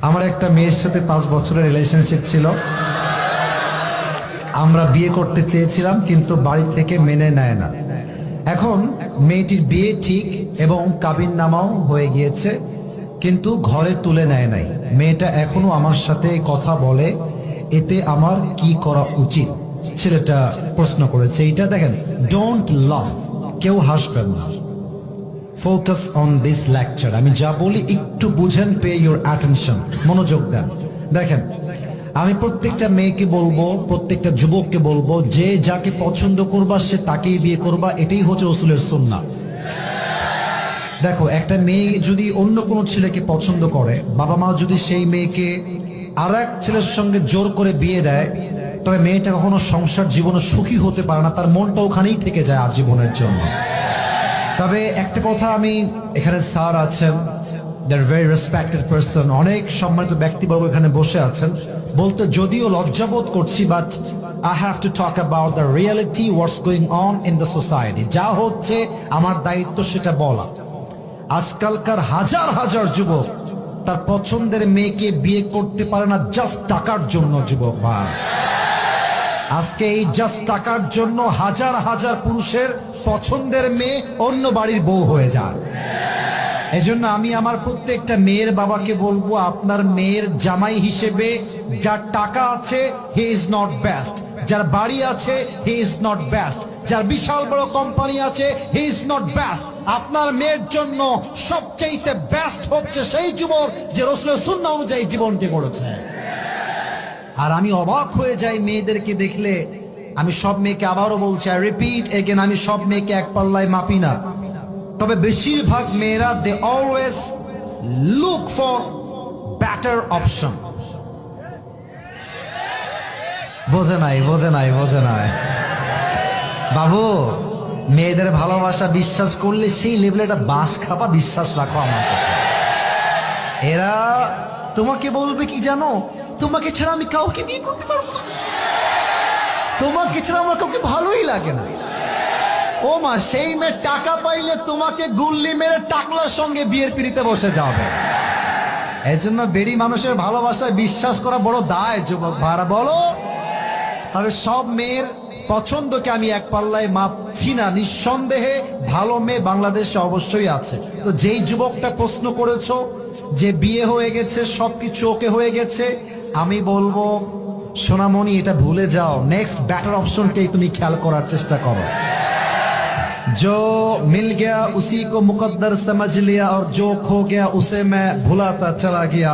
আমার একটা মেয়ের সাথে 5 বছরের রিলেশনশিপ ছিল। আমরা বিয়ে করতে চেয়েছিলাম কিন্তু বাড়ি থেকে মেনে নেয় না। এখন মেয়েটির বিয়ে ঠিক এবং কাবিননামাও হয়ে গিয়েছে, কিন্তু ঘরে তুলে নেয় নাই। মেয়েটা এখনো আমার সাথে কথা বলে, এতে আমার কি করা উচিত? ছেলেটা প্রশ্ন করেছে। এটা দেখেন, ডোন্ট লাভ, কেউ হাসবেন না। Focus on this lecture. আমি যা বলি একটু বুঝেন, পে ইউর অ্যাটেনশন, মনোযোগ দেন। দেখেন, আমি প্রত্যেকটা মেয়েকে বলবো, প্রত্যেকটা যুবককে বলবো, যে যাকে পছন্দ করবা সে তাকেই বিয়ে করবা। এটাই হচ্ছে রাসূলের সুন্নাহ। দেখো, একটা মেয়ে যদি অন্য কোনো ছেলেকে পছন্দ করে, বাবা মা যদি সেই মেয়েকে আর এক ছেলের সঙ্গে জোর করে বিয়ে দেয়, তবে মেয়েটা কখনো সংসার জীবনে সুখী হতে পারে না, তার মনটা ওখানেই থেকে যায় আজীবনের জন্য। তবে একটা কথা, আমি এখানে স্যার আছেন, দে আর ভেরি রেসপেক্টেড পারসন, অনেক সম্মানিত ব্যক্তিবর্গ এখানে বসে আছেন, বলতে যদিও লজ্জাবোধ করছি, but I have to talk about the reality, what's going on in the society. যা হচ্ছে আমার দায়িত্ব সেটা বলা। আজকালকার হাজার হাজার যুবক তার পছন্দের মেয়েকে বিয়ে করতে পারে না জাস্ট টাকার জন্য। যুবক ভাই, আজকে এই জাস্ট টাকার জন্য হাজার হাজার পুরুষের পছন্দের মেয়ে অন্য বাড়ির বউ হয়ে যায়। এজন্য আমি আমার প্রত্যেকটা মেয়ের বাবাকে বলবো, আপনার মেয়ের জামাই হিসেবে যার টাকা আছে হি ইজ নট বেস্ট, যার বাড়ি আছে হি ইজ নট বেস্ট, যার বিশাল বড় কোম্পানি আছে হি ইজ নট বেস্ট। আপনার মেয়ের জন্য সবচেয়ে বেস্ট হচ্ছে সেই যুবক যে রাসূলের সুন্নাহ অনুযায়ী জীবনটি গড়েছে। আর আমি অবাক হয়ে যাই মেয়েদেরকে দেখলে। আমি সব মেয়েকে আবারও বলছি, আই রিপিট এগেন, আমি সব মেয়েকে এক পাল্লায় মাপি না, তবে বেশিরভাগ মেয়েরা they always look for better option. বোঝে নাই, বোঝে নাই, বোঝে নাই বাবু। মেয়েদের ভালোবাসা বিশ্বাস করলে সেই লেভেলে একটা বাস খাবা, বিশ্বাস রাখো আমার কাছে। এরা তোমাকে বলবে কি জানো, তোমাকে ছাড়া আমি কাউকে বিয়ে করতে পারবো না, তোমাকে ছাড়া আমার কাউকে ভালোই লাগে না। ও মা, সেই মেয়ে টাকা পাইলে তোমাকে গুল্লি মেরে টাকলার সঙ্গে বিয়ের পিড়িতে বসে যাবে। এই জন্য বেড়ি মানুষের ভালোবাসায় বিশ্বাস করা বড় দায়। যুবক ভাড়া বলো, তবে সব মেয়ের পছন্দকে আমি এক পাল্লায় মাপছি না। নিঃসন্দেহে ভালো মেয়ে বাংলাদেশে অবশ্যই আছে। তো যেই যুবকটা প্রশ্ন করেছো যে বিয়ে হয়ে গেছে, সবকিছু ওকে হয়ে গেছে, আমি বলবো সোনামণি, এটা ভুলে যাও। নেক্সট বেটার অপশনটাই তুমি খেয়াল করার চেষ্টা করো। जो मिल गया उसी को मुकद्दर समझ लिया और जो खो गया उसे मैं भुलाता चला गया।